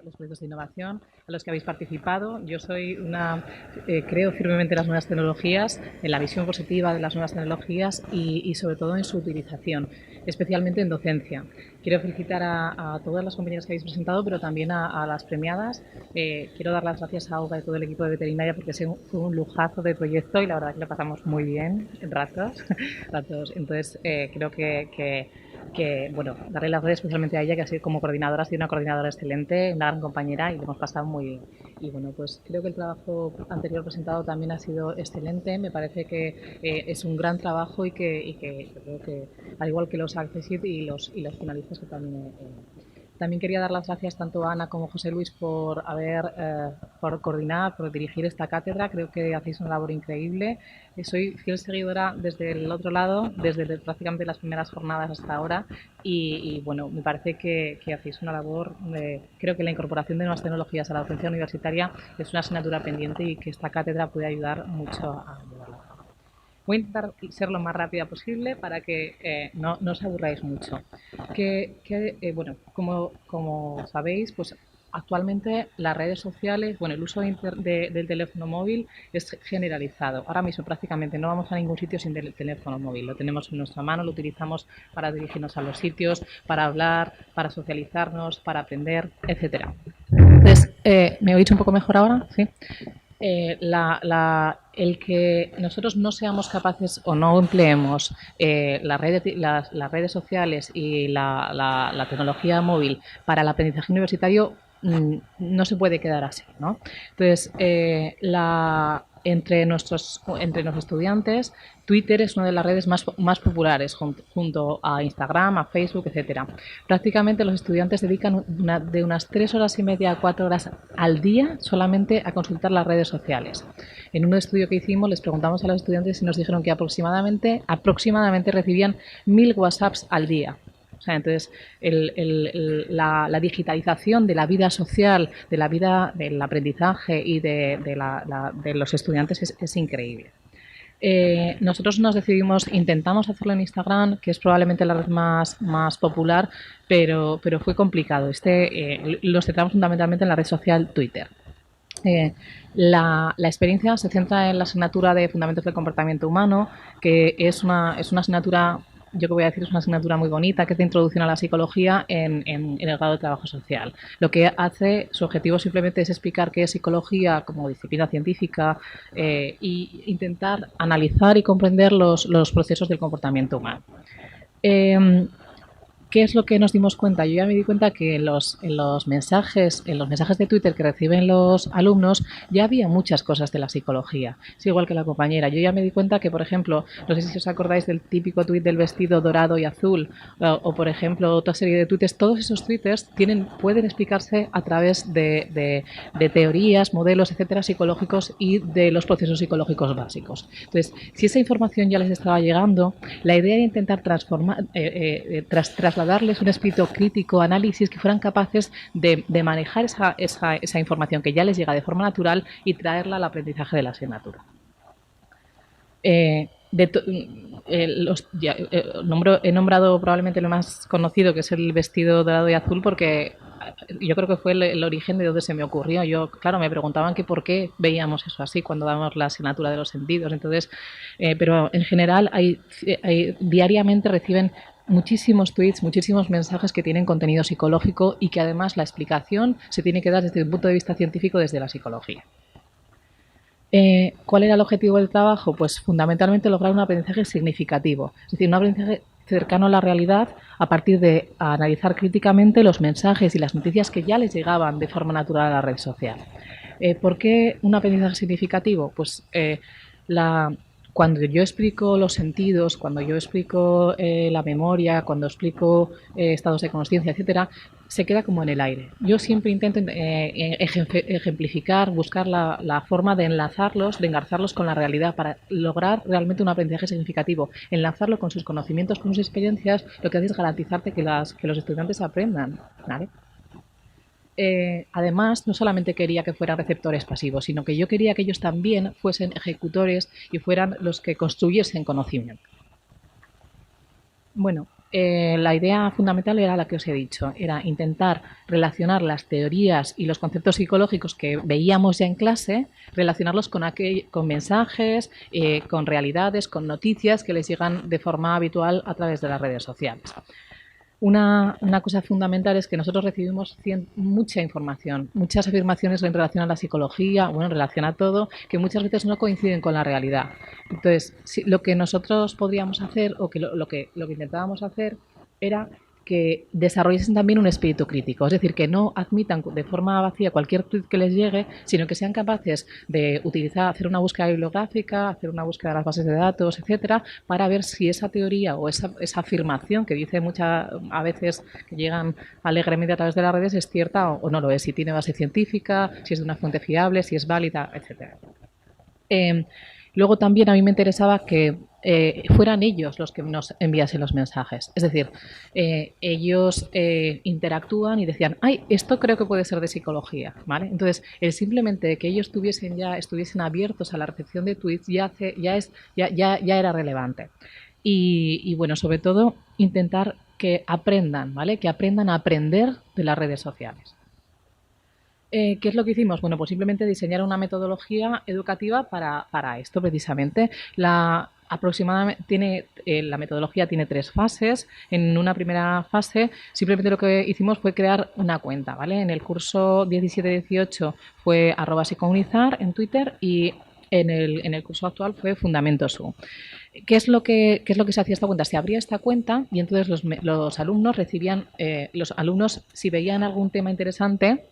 los proyectos de innovación a los que habéis participado. Yo soy creo firmemente en las nuevas tecnologías, en la visión positiva de las nuevas tecnologías y sobre todo en su utilización, especialmente en docencia. Quiero felicitar a todas las compañeras que habéis presentado, pero también a las premiadas. Quiero dar las gracias a Olga y todo el equipo de veterinaria porque fue un lujazo de proyecto y la verdad que lo pasamos muy bien en ratos. Entonces, creo bueno, darle las gracias especialmente a ella, que ha sido como coordinadora, ha sido una coordinadora excelente, una gran compañera y lo hemos pasado muy bien. Y bueno, pues creo que el trabajo anterior presentado también ha sido excelente. Me parece que es un gran trabajo y que creo que, al igual que los Accessit y los finalistas que también quería dar las gracias tanto a Ana como a José Luis por coordinar, por dirigir esta cátedra. Creo que hacéis una labor increíble. Soy fiel seguidora desde el otro lado, desde prácticamente las primeras jornadas hasta ahora. Bueno, me parece que hacéis una labor. Creo que la incorporación de nuevas tecnologías a la docencia universitaria es una asignatura pendiente y que esta cátedra puede ayudar mucho a llevarla a cabo. Voy a intentar ser lo más rápida posible para que no os aburráis mucho. Bueno, como sabéis, pues actualmente las redes sociales, bueno, el uso del teléfono móvil es generalizado. Ahora mismo prácticamente no vamos a ningún sitio sin el teléfono móvil. Lo tenemos en nuestra mano, lo utilizamos para dirigirnos a los sitios, para hablar, para socializarnos, para aprender, etcétera. Entonces, ¿me oís un poco mejor ahora? Sí. El que nosotros no seamos capaces o no empleemos las redes sociales y la tecnología móvil para el aprendizaje universitario no se puede quedar así, ¿no? Entonces, entre nuestros estudiantes, Twitter es una de las redes más populares junto a Instagram, a Facebook, etcétera. Prácticamente los estudiantes dedican de unas 3 horas y media a 4 horas al día solamente a consultar las redes sociales. En un estudio que hicimos les preguntamos a los estudiantes y nos dijeron que aproximadamente recibían 1000 WhatsApps al día. O sea, entonces, la digitalización de la vida social, de la vida del aprendizaje y de los estudiantes es increíble. Nosotros intentamos hacerlo en Instagram, que es probablemente la red más popular, pero fue complicado. Lo centramos fundamentalmente en la red social Twitter. La experiencia se centra en la asignatura de Fundamentos del Comportamiento Humano, que es una asignatura, yo que voy a decir, es una asignatura muy bonita, que es de introducción a la psicología en el grado de trabajo social. Lo que hace, su objetivo simplemente es explicar qué es psicología como disciplina científica e intentar analizar y comprender los procesos del comportamiento humano. ¿Qué es lo que nos dimos cuenta? Yo ya me di cuenta que en los mensajes de Twitter que reciben los alumnos ya había muchas cosas de la psicología. Es igual que la compañera. Yo ya me di cuenta que, por ejemplo, no sé si os acordáis del típico tuit del vestido dorado y azul, por ejemplo, otra serie de tweets. Todos esos tweets pueden explicarse a través de teorías, modelos, etcétera, psicológicos y de los procesos psicológicos básicos. Entonces, si esa información ya les estaba llegando, la idea era intentar trasladarles un espíritu crítico, análisis, que fueran capaces de manejar esa información que ya les llega de forma natural y traerla al aprendizaje de la asignatura. He nombrado probablemente lo más conocido, que es el vestido dorado y azul, porque yo creo que fue el origen de donde se me ocurrió. Claro, me preguntaban que por qué veíamos eso así cuando dábamos la asignatura de los sentidos. Entonces, pero en general diariamente reciben muchísimos tweets, muchísimos mensajes que tienen contenido psicológico y que además la explicación se tiene que dar desde un punto de vista científico, desde la psicología. ¿Cuál era el objetivo del trabajo? Pues fundamentalmente lograr un aprendizaje significativo, es decir, un aprendizaje cercano a la realidad a partir de analizar críticamente los mensajes y las noticias que ya les llegaban de forma natural a la red social. ¿Por qué un aprendizaje significativo? Pues cuando yo explico los sentidos, cuando yo explico la memoria, cuando explico estados de consciencia, etcétera, se queda como en el aire. Yo siempre intento ejemplificar, buscar la forma de engarzarlos con la realidad para lograr realmente un aprendizaje significativo. Enlazarlo con sus conocimientos, con sus experiencias, lo que hace es garantizarte que los estudiantes aprendan, ¿vale? Además, no solamente quería que fueran receptores pasivos, sino que yo quería que ellos también fuesen ejecutores y fueran los que construyesen conocimiento. Bueno, La idea fundamental era la que os he dicho, era intentar relacionar las teorías y los conceptos psicológicos que veíamos ya en clase, relacionarlos con mensajes, con realidades, con noticias que les llegan de forma habitual a través de las redes sociales. Una cosa fundamental es que nosotros recibimos mucha información, muchas afirmaciones en relación a la psicología, bueno, en relación a todo, que muchas veces no coinciden con la realidad. Entonces, lo que nosotros podríamos hacer, o que lo que intentábamos hacer, era que desarrollesen también un espíritu crítico, es decir, que no admitan de forma vacía cualquier tweet que les llegue, sino que sean capaces de hacer una búsqueda bibliográfica, hacer una búsqueda de las bases de datos, etcétera, para ver si esa teoría o esa afirmación que dice a veces que llegan alegremente a través de las redes es cierta o no lo es, si tiene base científica, si es de una fuente fiable, si es válida, etcétera. Luego también a mí me interesaba que fueran ellos los que nos enviasen los mensajes. Es decir, ellos interactúan y decían, ay, esto creo que puede ser de psicología, ¿vale? Entonces, simplemente que ellos estuviesen abiertos a la recepción de tweets ya era relevante. Y bueno, sobre todo, intentar que aprendan, ¿vale? Que aprendan a aprender de las redes sociales. ¿Qué es lo que hicimos? Bueno, pues simplemente diseñar una metodología educativa para esto precisamente. Aproximadamente la metodología tiene 3 fases. En una primera fase simplemente lo que hicimos fue crear una cuenta, ¿vale? En el curso 17-18 fue @psicounizar en Twitter y en el curso actual fue Fundamentos.u. ¿Qué es lo que se hacía esta cuenta? Se abría esta cuenta y entonces los alumnos recibían, si veían algún tema interesante,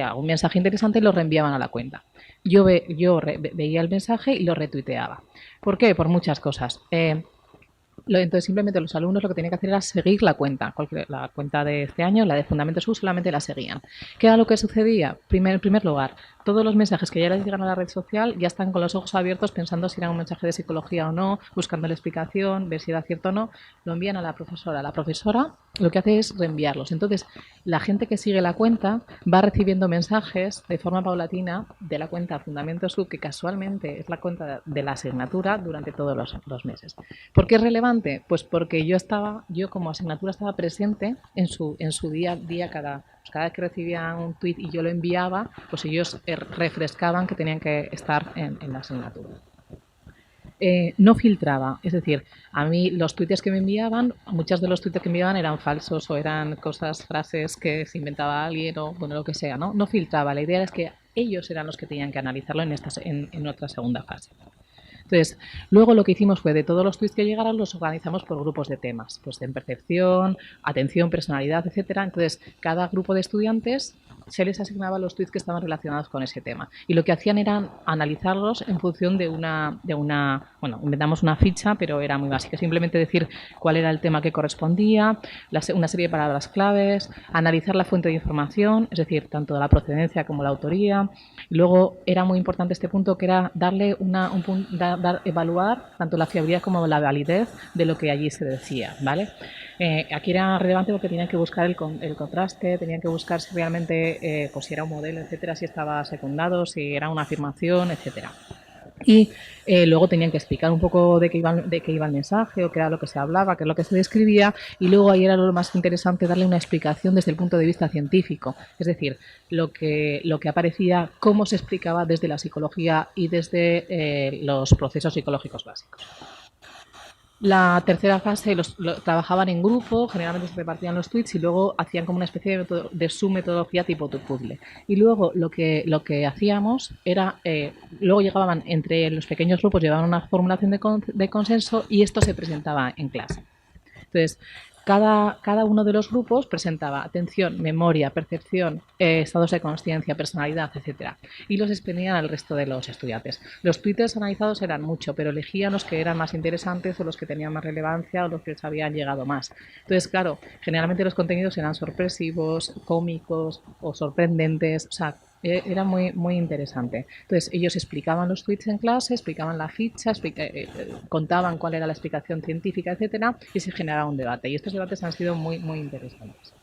algún mensaje interesante, lo reenviaban a la cuenta. Yo veía el mensaje y lo retuiteaba. ¿Por qué? Por muchas cosas. Entonces, simplemente los alumnos lo que tenían que hacer era seguir la cuenta. La cuenta de este año, la de Fundamentos.u, solamente la seguían. ¿Qué era lo que sucedía? En primer lugar, todos los mensajes que ya les llegan a la red social ya están con los ojos abiertos pensando si era un mensaje de psicología o no, buscando la explicación, ver si era cierto o no. Lo envían a la profesora. La profesora lo que hace es reenviarlos. Entonces, la gente que sigue la cuenta va recibiendo mensajes de forma paulatina de la cuenta Fundamentos.u, que casualmente es la cuenta de la asignatura durante todos los meses. ¿Por qué es relevante? Pues porque yo como asignatura estaba presente en su día a día. Cada vez que recibían un tweet y yo lo enviaba, pues ellos refrescaban que tenían que estar en la asignatura. No filtraba, es decir, a mí los tweets que me enviaban, muchos de los tweets que me enviaban eran falsos o eran frases que se inventaba alguien o bueno, lo que sea, ¿no? No filtraba, la idea es que ellos eran los que tenían que analizarlo en otra segunda fase. Entonces, luego lo que hicimos fue de todos los tweets que llegaron los organizamos por grupos de temas, pues en percepción, atención, personalidad, etcétera. Entonces, cada grupo de estudiantes se les asignaba los tweets que estaban relacionados con ese tema. Y lo que hacían era analizarlos en función bueno, inventamos una ficha, pero era muy básica. Simplemente decir cuál era el tema que correspondía, una serie de palabras claves, analizar la fuente de información, es decir, tanto la procedencia como la autoría. Y luego era muy importante este punto, que era darle evaluar tanto la fiabilidad como la validez de lo que allí se decía, ¿vale? Aquí era relevante porque tenían que buscar el contraste, tenían que buscar si realmente, pues si era un modelo, etcétera, si estaba secundado, si era una afirmación, etcétera. Y luego tenían que explicar un poco de qué iba el mensaje o qué era lo que se hablaba, qué es lo que se describía, y luego ahí era lo más interesante darle una explicación desde el punto de vista científico, es decir, lo que aparecía, cómo se explicaba desde la psicología y desde los procesos psicológicos básicos. La tercera fase trabajaban en grupo, generalmente se repartían los tweets y luego hacían como una especie de su metodología tipo puzzle. Y luego lo que hacíamos era, luego llegaban entre los pequeños grupos, llevaban una formulación de consenso y esto se presentaba en clase. Entonces, cada uno de los grupos presentaba atención, memoria, percepción, estados de conciencia, personalidad, etcétera, y los expendían al resto de los estudiantes. Los tweets analizados eran mucho, pero elegían los que eran más interesantes o los que tenían más relevancia o los que les habían llegado más. Entonces, claro, generalmente los contenidos eran sorpresivos, cómicos o sorprendentes, o sea, era muy, muy interesante. Entonces, ellos explicaban los tweets en clase, explicaban la ficha, contaban cuál era la explicación científica, etcétera, y se generaba un debate. Y estos debates han sido muy, muy interesantes.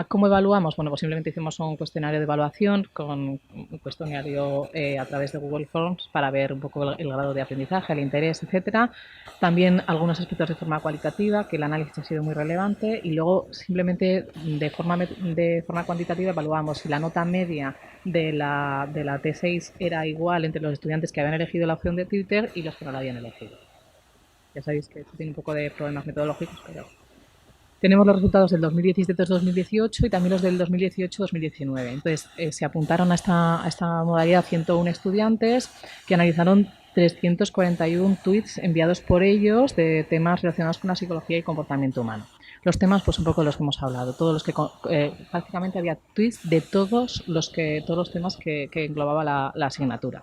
¿Cómo evaluamos? Bueno, pues simplemente hicimos un cuestionario de evaluación con un cuestionario a través de Google Forms para ver un poco el grado de aprendizaje, el interés, etcétera. También algunos aspectos de forma cualitativa, que el análisis ha sido muy relevante, y luego simplemente de forma cuantitativa evaluamos si la nota media de la T6 era igual entre los estudiantes que habían elegido la opción de Twitter y los que no la habían elegido. Ya sabéis que esto tiene un poco de problemas metodológicos, pero tenemos los resultados del 2017-2018 y también los del 2018-2019. Entonces, se apuntaron a esta modalidad 101 estudiantes que analizaron 341 tweets enviados por ellos de temas relacionados con la psicología y comportamiento humano. Los temas, pues un poco de los que hemos hablado, todos los que prácticamente había tweets de todos los temas que englobaba la asignatura.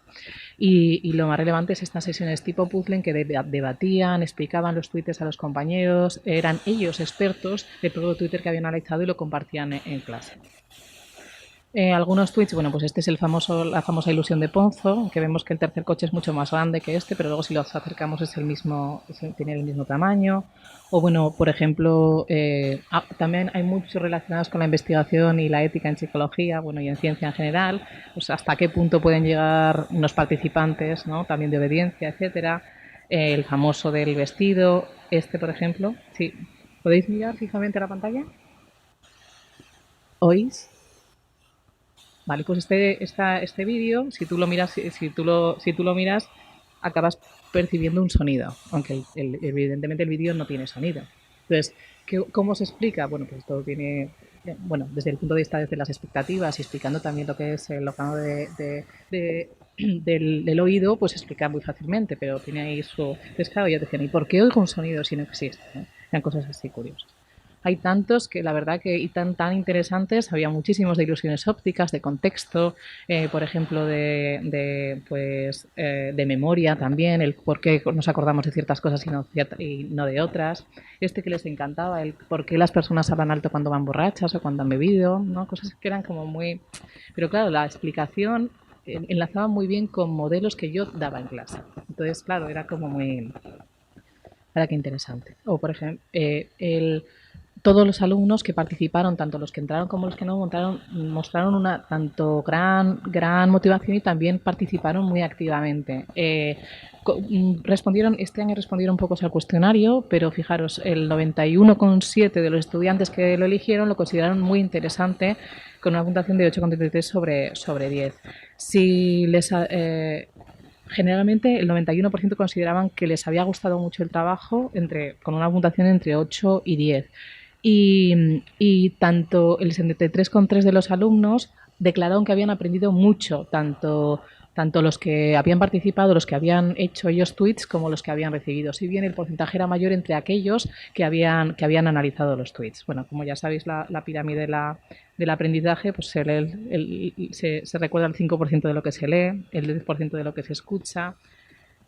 Y lo más relevante es estas sesiones tipo puzzle en que debatían, explicaban los tweets a los compañeros, eran ellos expertos de todo Twitter que habían analizado y lo compartían en clase. Algunos tweets, bueno, pues este es la famosa ilusión de Ponzo, que vemos que el tercer coche es mucho más grande que este, pero luego si los acercamos tiene el mismo tamaño. O bueno, por ejemplo, también hay muchos relacionados con la investigación y la ética en psicología, bueno, y en ciencia en general, pues hasta qué punto pueden llegar unos participantes, ¿no? También de obediencia, etcétera. El famoso del vestido, este, por ejemplo, sí. ¿Podéis mirar fijamente a la pantalla? ¿Oís? Vale, pues este vídeo, si tú lo miras, si tú lo miras, acabas percibiendo un sonido, aunque evidentemente el vídeo no tiene sonido. Entonces, ¿cómo se explica? Bueno, pues todo tiene, bueno, desde el punto de vista desde las expectativas y explicando también lo que es el órgano del oído, pues se explica muy fácilmente, pero tiene ahí su... Entonces, claro, ya te decían, ¿y por qué oigo un sonido si no existe? ¿No? Eran cosas así curiosas. Hay tantos que la verdad que y tan interesantes, había muchísimos de ilusiones ópticas, de contexto, por ejemplo, de memoria también, el por qué nos acordamos de ciertas cosas y no de otras. Este que les encantaba, el por qué las personas hablan alto cuando van borrachas o cuando han bebido, ¿no? Cosas que eran como muy... Pero claro, la explicación enlazaba muy bien con modelos que yo daba en clase. Entonces, claro, era como muy... Ahora qué interesante. O, por ejemplo, todos los alumnos que participaron, tanto los que entraron como los que no, mostraron una tanto gran motivación y también participaron muy activamente. Este año respondieron pocos al cuestionario, pero fijaros, el 91,7 de los estudiantes que lo eligieron lo consideraron muy interesante, con una puntuación de 8,33 sobre 10. Si les Generalmente el 91% consideraban que les había gustado mucho el trabajo, con una puntuación entre 8 y 10. Y tanto el 73,3% de los alumnos declararon que habían aprendido mucho, tanto los que habían participado, los que habían hecho ellos tweets, como los que habían recibido. Si bien el porcentaje era mayor entre aquellos que habían analizado los tweets. Bueno, como ya sabéis, la pirámide del aprendizaje, pues se recuerda el 5% de lo que se lee, el 10% de lo que se escucha,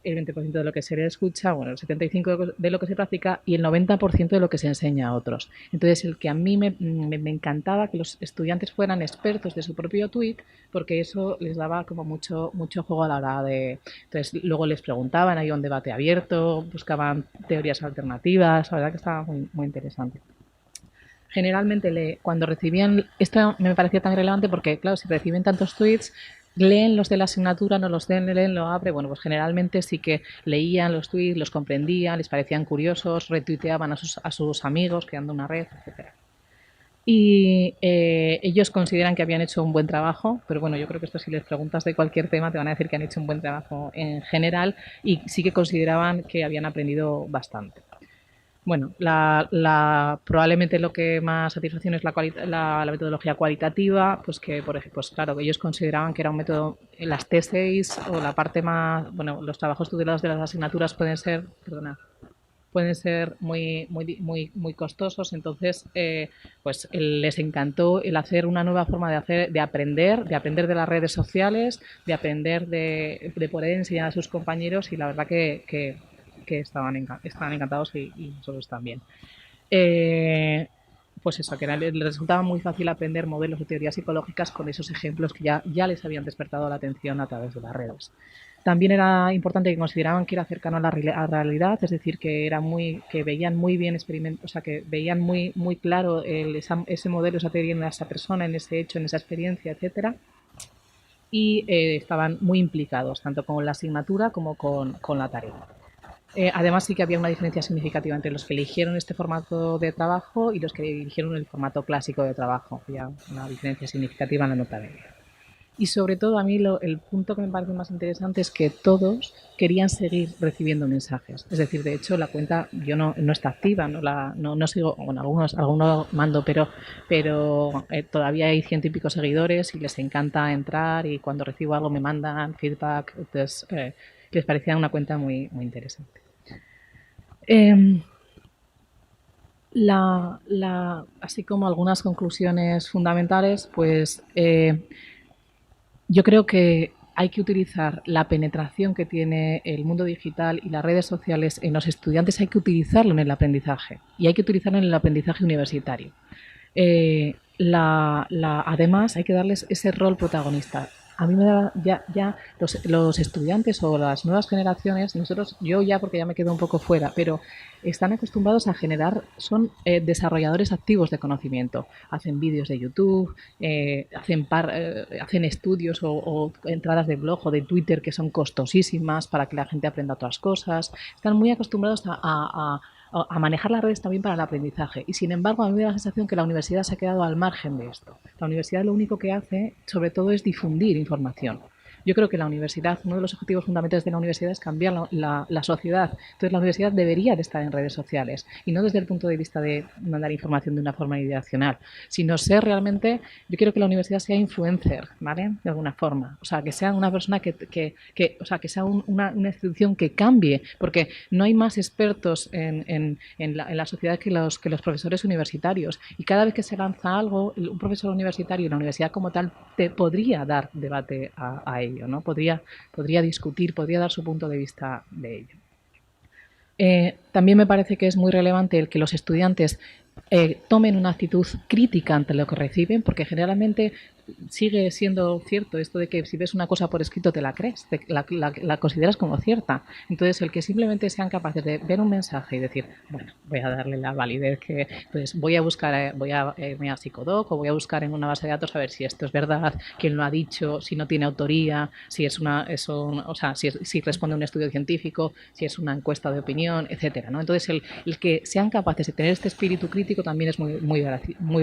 el 20% de lo que se le escucha, bueno, el 75% de lo que se practica y el 90% de lo que se enseña a otros. Entonces, el que a mí me encantaba que los estudiantes fueran expertos de su propio tweet, porque eso les daba como mucho juego a la hora de... Entonces, luego les preguntaban, hay un debate abierto, buscaban teorías alternativas, la verdad que estaba muy interesante. Generalmente cuando recibían, esto me parecía tan relevante porque, claro, si reciben tantos tweets, leen los de la asignatura, no los leen, lo abre. Bueno, pues generalmente sí que leían los tweets, los comprendían, les parecían curiosos, retuiteaban a sus amigos, creando una red, etcétera. Y ellos consideran que habían hecho un buen trabajo, pero bueno, yo creo que esto si les preguntas de cualquier tema te van a decir que han hecho un buen trabajo en general y sí que consideraban que habían aprendido bastante. Bueno, probablemente lo que más satisfacción es la metodología cualitativa, pues que, por ejemplo, pues claro, que ellos consideraban que era un método, las tesis o la parte más, bueno, los trabajos tutelados de las asignaturas pueden ser muy costosos, entonces pues les encantó el hacer una nueva forma de aprender de las redes sociales, de aprender de poder enseñar a sus compañeros y la verdad que estaban encantados y nosotros también. Pues eso, que les resultaba muy fácil aprender modelos de teorías psicológicas con esos ejemplos que ya les habían despertado la atención a través de las redes. También era importante que consideraban que era cercano a la realidad, es decir, que veían muy bien o sea, que veían muy claro ese modelo, esa teoría en esa persona, en ese hecho, en esa experiencia, etcétera. Y estaban muy implicados, tanto con la asignatura como con la tarea. Además, sí que había una diferencia significativa entre los que eligieron este formato de trabajo y los que eligieron el formato clásico de trabajo. Había una diferencia significativa en la nota media. Y sobre todo a mí el punto que me parece más interesante es que todos querían seguir recibiendo mensajes. Es decir, de hecho la cuenta yo no está activa, no sigo, bueno, algunos mando, pero todavía hay 100 y pico seguidores y les encanta entrar y cuando recibo algo me mandan feedback. Entonces les parecía una cuenta muy interesante. Así como algunas conclusiones fundamentales, pues yo creo que hay que utilizar la penetración que tiene el mundo digital y las redes sociales en los estudiantes, hay que utilizarlo en el aprendizaje y hay que utilizarlo en el aprendizaje universitario. Además, hay que darles ese rol protagonista. A mí me da ya los estudiantes o las nuevas generaciones, yo ya porque ya me quedo un poco fuera, pero están acostumbrados a generar, son desarrolladores activos de conocimiento. Hacen vídeos de YouTube, hacen estudios o entradas de blog o de Twitter que son costosísimas para que la gente aprenda otras cosas. Están muy acostumbrados a manejar las redes también para el aprendizaje. Y sin embargo, a mí me da la sensación que la universidad se ha quedado al margen de esto. La universidad lo único que hace, sobre todo, es difundir información. Yo creo que la universidad, uno de los objetivos fundamentales de la universidad es cambiar la sociedad. Entonces, la universidad debería de estar en redes sociales y no desde el punto de vista de mandar información de una forma ideacional, sino ser realmente, yo quiero que la universidad sea influencer, ¿vale? De alguna forma. O sea, que sea una persona o sea, que sea una institución que cambie, porque no hay más expertos en la sociedad que los profesores universitarios. Y cada vez que se lanza algo, un profesor universitario y la universidad como tal te podría dar debate a ello. ¿No? Podría discutir, podría dar su punto de vista de ello. También me parece que es muy relevante el que los estudiantes tomen una actitud crítica ante lo que reciben, porque generalmente sigue siendo cierto esto de que si ves una cosa por escrito te la crees, la consideras como cierta. Entonces, el que simplemente sean capaces de ver un mensaje y decir, bueno, voy a darle la validez que, pues voy a buscar, voy a irme a Psicodoc o voy a buscar en una base de datos a ver si esto es verdad, quién lo ha dicho, si no tiene autoría, si o sea, si responde a un estudio científico, si es una encuesta de opinión, etcétera, ¿no? Entonces, el que sean capaces de tener este espíritu crítico también es muy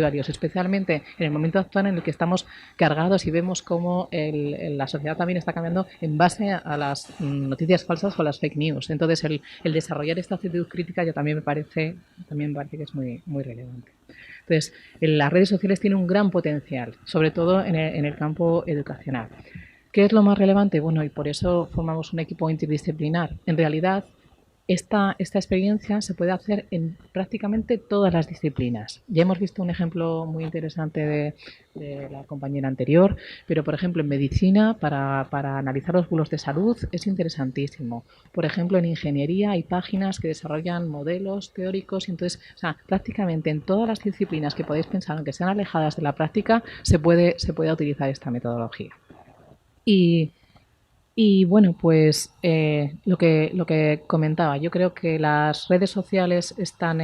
valioso, especialmente en el momento actual en el que estamos cargados y vemos cómo la sociedad también está cambiando en base a las noticias falsas o las fake news. Entonces, el desarrollar esta actitud crítica ya también me parece que es muy relevante. Entonces, las redes sociales tienen un gran potencial, sobre todo en el campo educacional. ¿Qué es lo más relevante? Bueno, y por eso formamos un equipo interdisciplinar. En realidad, esta experiencia se puede hacer en prácticamente todas las disciplinas. Ya hemos visto un ejemplo muy interesante de la compañera anterior, pero por ejemplo en medicina, para analizar los bulos de salud, es interesantísimo. Por ejemplo, en ingeniería hay páginas que desarrollan modelos teóricos y entonces, o sea, prácticamente en todas las disciplinas que podéis pensar, aunque sean alejadas de la práctica, se puede utilizar esta metodología. Y bueno, pues lo que comentaba, yo creo que las redes sociales están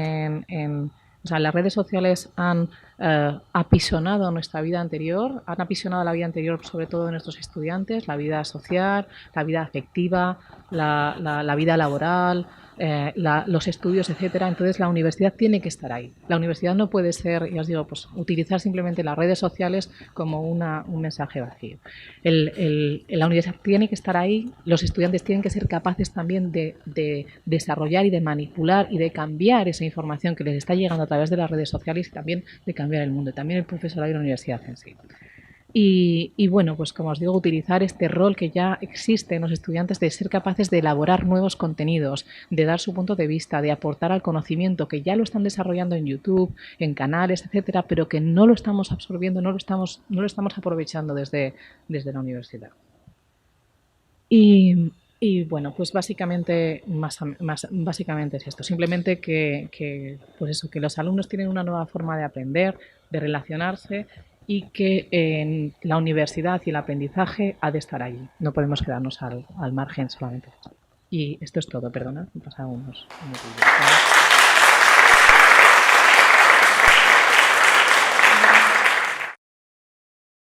o sea, las redes sociales han apisonado nuestra vida anterior, han apisonado la vida anterior sobre todo de nuestros estudiantes, la vida social, la vida afectiva, la vida laboral, los estudios, etcétera. Entonces la universidad tiene que estar ahí. La universidad no puede ser, ya os digo, pues utilizar simplemente las redes sociales como un mensaje vacío. La universidad tiene que estar ahí, los estudiantes tienen que ser capaces también de desarrollar y de manipular y de cambiar esa información que les está llegando a través de las redes sociales y también de cambiar el mundo, también el profesorado y la universidad en sí. Y bueno, pues como os digo, utilizar este rol que ya existe en los estudiantes de ser capaces de elaborar nuevos contenidos, de dar su punto de vista, de aportar al conocimiento que ya lo están desarrollando en YouTube, en canales, etcétera, pero que no lo estamos absorbiendo, no lo estamos aprovechando desde la universidad. Y bueno, pues básicamente básicamente es esto. Simplemente pues eso, que los alumnos tienen una nueva forma de aprender, de relacionarse y que la universidad y el aprendizaje ha de estar allí. No podemos quedarnos al margen solamente. Y esto es todo, perdona, he pasado unos minutillos.